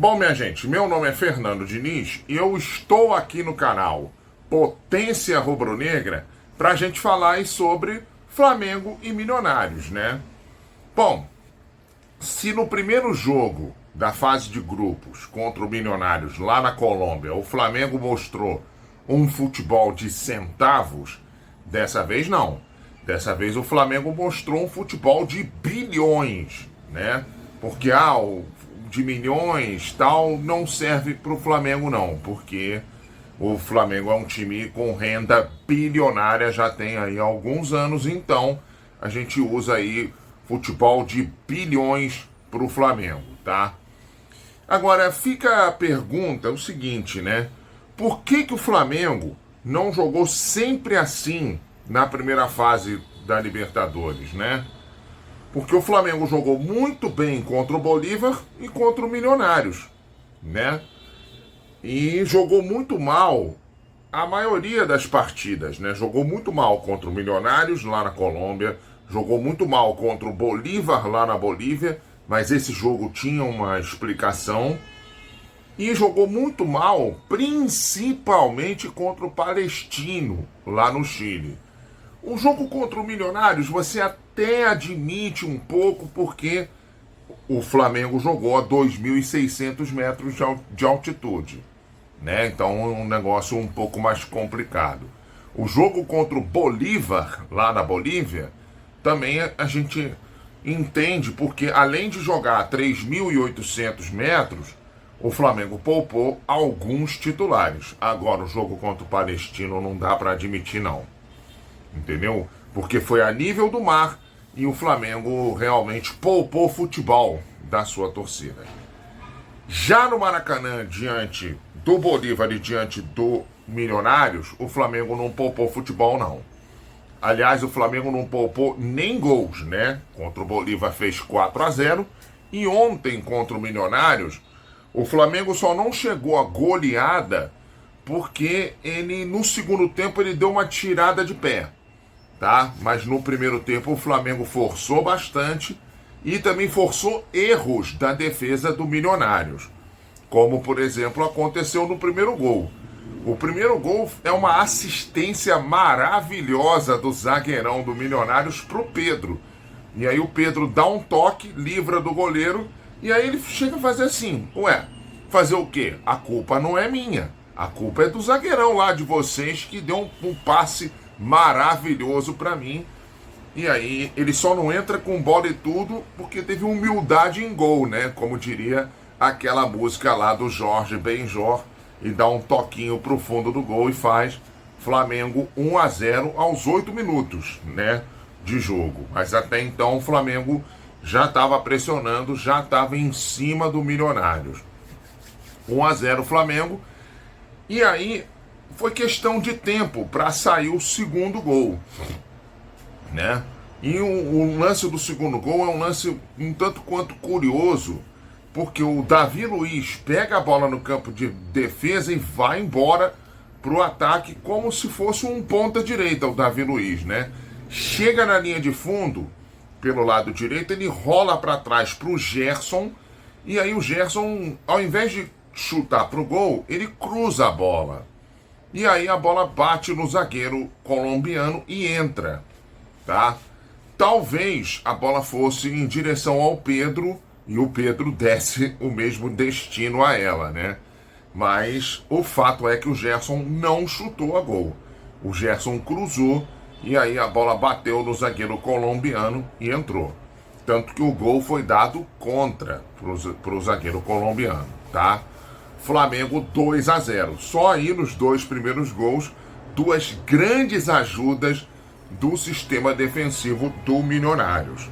Bom, minha gente, meu nome é Fernando Diniz e eu estou aqui no canal Potência Rubro-Negra para a gente falar aí sobre Flamengo e Milionários, né? Bom, se no primeiro jogo da fase de grupos contra o Milionários lá na Colômbia o Flamengo mostrou um futebol de centavos, dessa vez não. Dessa vez o Flamengo mostrou um futebol de bilhões, né? Porque o de milhões tal não serve para o Flamengo não, porque o Flamengo é um time com renda bilionária, já tem aí alguns anos, então a gente usa aí futebol de bilhões para o Flamengo, tá? Agora fica a pergunta, o seguinte, né? Por que o Flamengo não jogou sempre assim na primeira fase da Libertadores, né? Porque o Flamengo jogou muito bem contra o Bolívar e contra o Milionários, né? E jogou muito mal a maioria das partidas, né? Jogou muito mal contra o Milionários lá na Colômbia, jogou muito mal contra o Bolívar lá na Bolívia, mas esse jogo tinha uma explicação. E jogou muito mal, principalmente contra o Palestino lá no Chile. O jogo contra o Milionários você até admite um pouco, porque o Flamengo jogou a 2.600 metros de altitude, né? Então é um negócio um pouco mais complicado. O jogo contra o Bolívar, lá na Bolívia, também a gente entende, porque além de jogar a 3.800 metros, o Flamengo poupou alguns titulares. Agora o jogo contra o Palestino não dá para admitir não. Entendeu? Porque foi a nível do mar e o Flamengo realmente poupou futebol da sua torcida. Já no Maracanã, diante do Bolívar e diante do Milionários, o Flamengo não poupou futebol não. Aliás, o Flamengo não poupou nem gols, né? Contra o Bolívar fez 4-0 e ontem contra o Milionários, o Flamengo só não chegou a goleada porque ele, no segundo tempo, ele deu uma tirada de pé, tá? Mas no primeiro tempo o Flamengo forçou bastante e também forçou erros da defesa do Milionários, como, por exemplo, aconteceu no primeiro gol. O primeiro gol é uma assistência maravilhosa do zagueirão do Milionários pro Pedro. E aí o Pedro dá um toque, livra do goleiro, e aí ele chega a fazer assim, fazer o quê? A culpa não é minha. A culpa é do zagueirão lá de vocês que deu um passe maravilhoso pra mim. E aí ele só não entra com bola e tudo porque teve humildade em gol, né? Como diria aquela música lá do Jorge Benjor, e dá um toquinho pro fundo do gol e faz Flamengo 1-0 aos 8 minutos, né, de jogo. Mas até então o Flamengo já estava pressionando, já estava em cima do Milionários. 1-0 Flamengo. E aí foi questão de tempo para sair o segundo gol, né? E o lance do segundo gol é um lance um tanto quanto curioso, porque o Davi Luiz pega a bola no campo de defesa e vai embora pro ataque como se fosse um ponta direita, o Davi Luiz, né? Chega na linha de fundo, pelo lado direito, ele rola para trás pro Gerson, e aí o Gerson, ao invés de chutar pro gol, ele cruza a bola. E aí a bola bate no zagueiro colombiano e entra, tá? Talvez a bola fosse em direção ao Pedro e o Pedro desse o mesmo destino a ela, né? Mas o fato é que o Gerson não chutou a gol. O Gerson cruzou e aí a bola bateu no zagueiro colombiano e entrou. Tanto que o gol foi dado contra pro zagueiro colombiano, tá? Flamengo 2-0. Só aí nos dois primeiros gols, duas grandes ajudas do sistema defensivo do Milionários.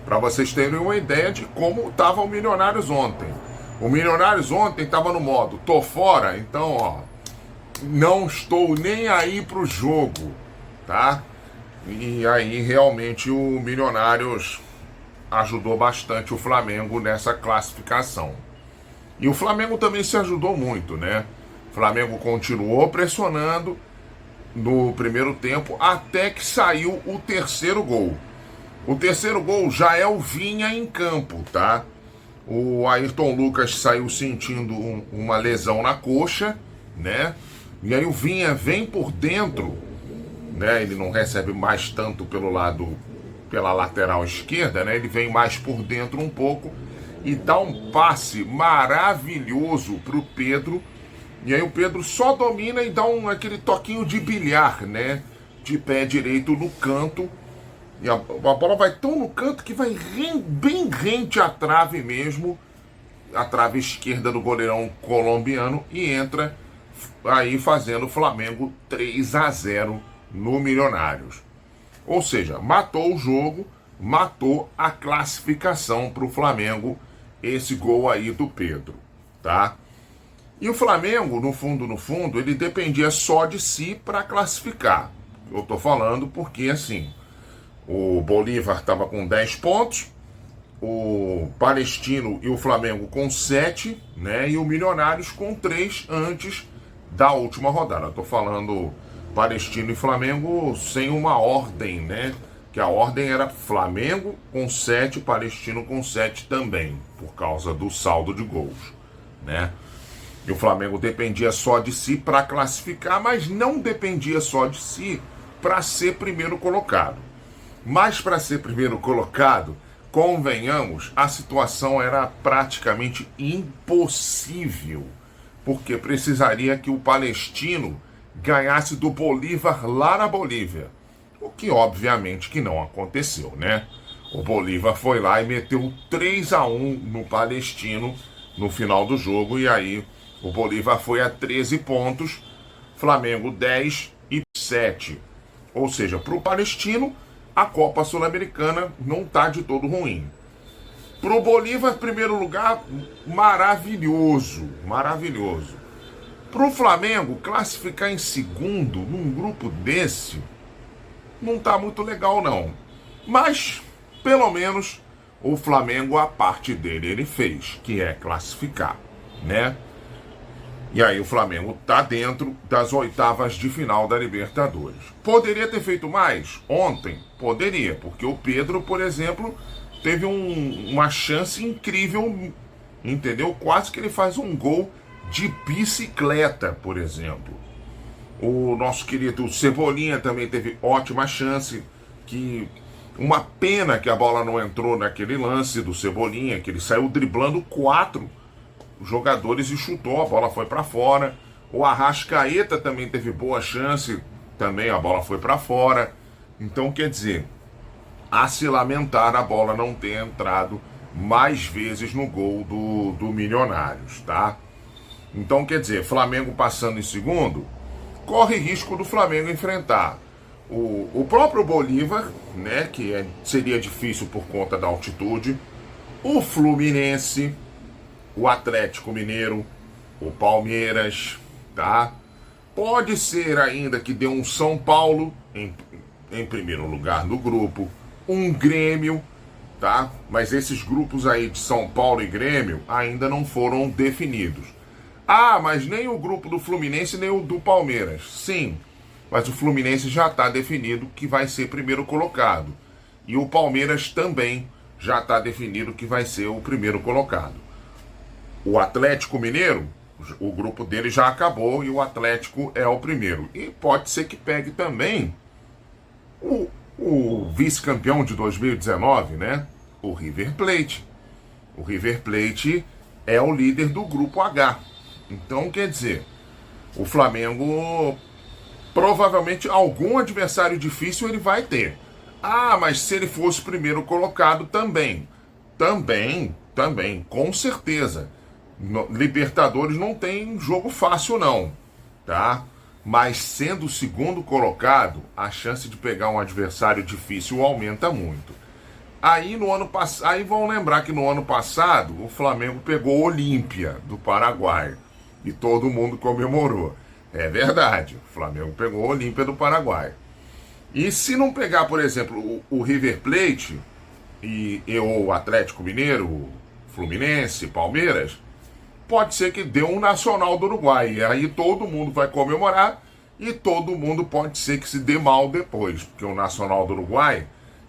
Para vocês terem uma ideia de como estava o Milionários ontem. O Milionários ontem estava no modo, tô fora, então, não estou nem aí pro jogo, tá? E aí realmente o Milionários ajudou bastante o Flamengo nessa classificação. E o Flamengo também se ajudou muito, né? O Flamengo continuou pressionando no primeiro tempo até que saiu o terceiro gol. O terceiro gol já é o Vinha em campo, tá? O Ayrton Lucas saiu sentindo uma lesão na coxa, né? E aí o Vinha vem por dentro, né? Ele não recebe mais tanto pelo lado, pela lateral esquerda, né? Ele vem mais por dentro um pouco e dá um passe maravilhoso pro Pedro. E aí o Pedro só domina e dá aquele toquinho de bilhar, né? De pé direito no canto. E a bola vai tão no canto que vai bem rente à trave mesmo, a trave esquerda do goleirão colombiano, e entra aí fazendo o Flamengo 3-0 no Milionários. Ou seja, matou o jogo, matou a classificação para o Flamengo, esse gol aí do Pedro, tá? E o Flamengo, no fundo, ele dependia só de si para classificar. Eu tô falando porque, assim, o Bolívar estava com 10 pontos, o Palestino e o Flamengo com 7, né? E o Milionários com 3 antes da última rodada. Eu tô falando Palestino e Flamengo sem uma ordem, né? Que a ordem era Flamengo com 7, Palestino com 7 também, por causa do saldo de gols, né? E o Flamengo dependia só de si para classificar, mas não dependia só de si para ser primeiro colocado. Mas para ser primeiro colocado, convenhamos, a situação era praticamente impossível, porque precisaria que o Palestino ganhasse do Bolívar lá na Bolívia, o que obviamente que não aconteceu, né? O Bolívar foi lá e meteu 3-1 no Palestino no final do jogo, e aí o Bolívar foi a 13 pontos, Flamengo 10 e 7. Ou seja, para o Palestino, a Copa Sul-Americana não está de todo ruim. Para o Bolívar, primeiro lugar, maravilhoso, maravilhoso. Para o Flamengo, classificar em segundo num grupo desse não está muito legal não. Mas, pelo menos, o Flamengo, a parte dele, ele fez, que é classificar, né? E aí o Flamengo tá dentro das oitavas de final da Libertadores. Poderia ter feito mais? Ontem? Poderia, porque o Pedro, por exemplo, teve uma chance incrível, entendeu? Quase que ele faz um gol de bicicleta, por exemplo. O nosso querido Cebolinha também teve ótima chance, uma pena que a bola não entrou naquele lance do Cebolinha, que ele saiu driblando 4 jogadores e chutou, a bola foi para fora. O Arrascaeta também teve boa chance, também a bola foi para fora. Então, quer dizer, a se lamentar a bola não ter entrado mais vezes no gol do Milionários, tá? Então, quer dizer, Flamengo passando em segundo, corre risco do Flamengo enfrentar o próprio Bolívar, né, que seria difícil por conta da altitude, o Fluminense, o Atlético Mineiro, o Palmeiras, tá? Pode ser ainda que dê um São Paulo em primeiro lugar no grupo, um Grêmio, tá? Mas esses grupos aí de São Paulo e Grêmio ainda não foram definidos. Ah, mas nem o grupo do Fluminense nem o do Palmeiras. Sim, mas o Fluminense já está definido que vai ser primeiro colocado. E o Palmeiras também já está definido que vai ser o primeiro colocado. O Atlético Mineiro, o grupo dele já acabou e o Atlético é o primeiro. E pode ser que pegue também o vice-campeão de 2019, né? O River Plate. O River Plate é o líder do grupo H. Então, quer dizer, o Flamengo provavelmente algum adversário difícil ele vai ter. Ah, mas se ele fosse primeiro colocado também, com certeza. Libertadores não tem jogo fácil não, tá? Mas sendo o segundo colocado, a chance de pegar um adversário difícil aumenta muito. Aí vão lembrar que no ano passado o Flamengo pegou o Olímpia do Paraguai e todo mundo comemorou. É verdade, o Flamengo pegou o Olímpia do Paraguai. E se não pegar, por exemplo, o River Plate e o Atlético Mineiro, Fluminense, Palmeiras, pode ser que dê um Nacional do Uruguai. E aí todo mundo vai comemorar e todo mundo pode ser que se dê mal depois. Porque o Nacional do Uruguai,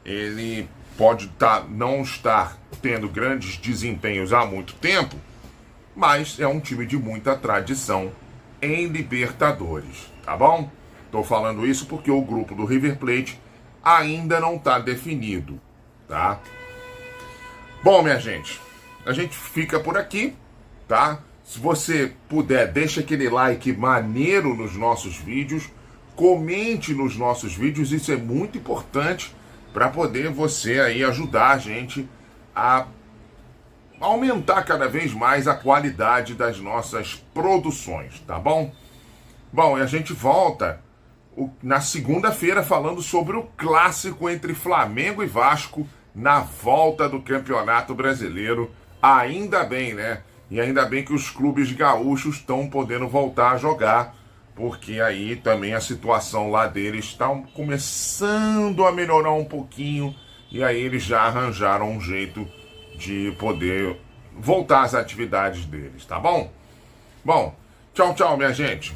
ele pode não estar tendo grandes desempenhos há muito tempo, mas é um time de muita tradição em Libertadores, tá bom? Estou falando isso porque o grupo do River Plate ainda não está definido, tá? Bom, minha gente, a gente fica por aqui, tá? Se você puder, deixa aquele like maneiro nos nossos vídeos, comente nos nossos vídeos, isso é muito importante para poder você aí ajudar a gente a aumentar cada vez mais a qualidade das nossas produções, tá bom? Bom, e a gente volta na segunda-feira falando sobre o clássico entre Flamengo e Vasco na volta do Campeonato Brasileiro. Ainda bem, né? E ainda bem que os clubes gaúchos estão podendo voltar a jogar, porque aí também a situação lá deles está começando a melhorar um pouquinho, e aí eles já arranjaram um jeito de poder voltar às atividades deles, tá bom? Bom, tchau, tchau, minha gente.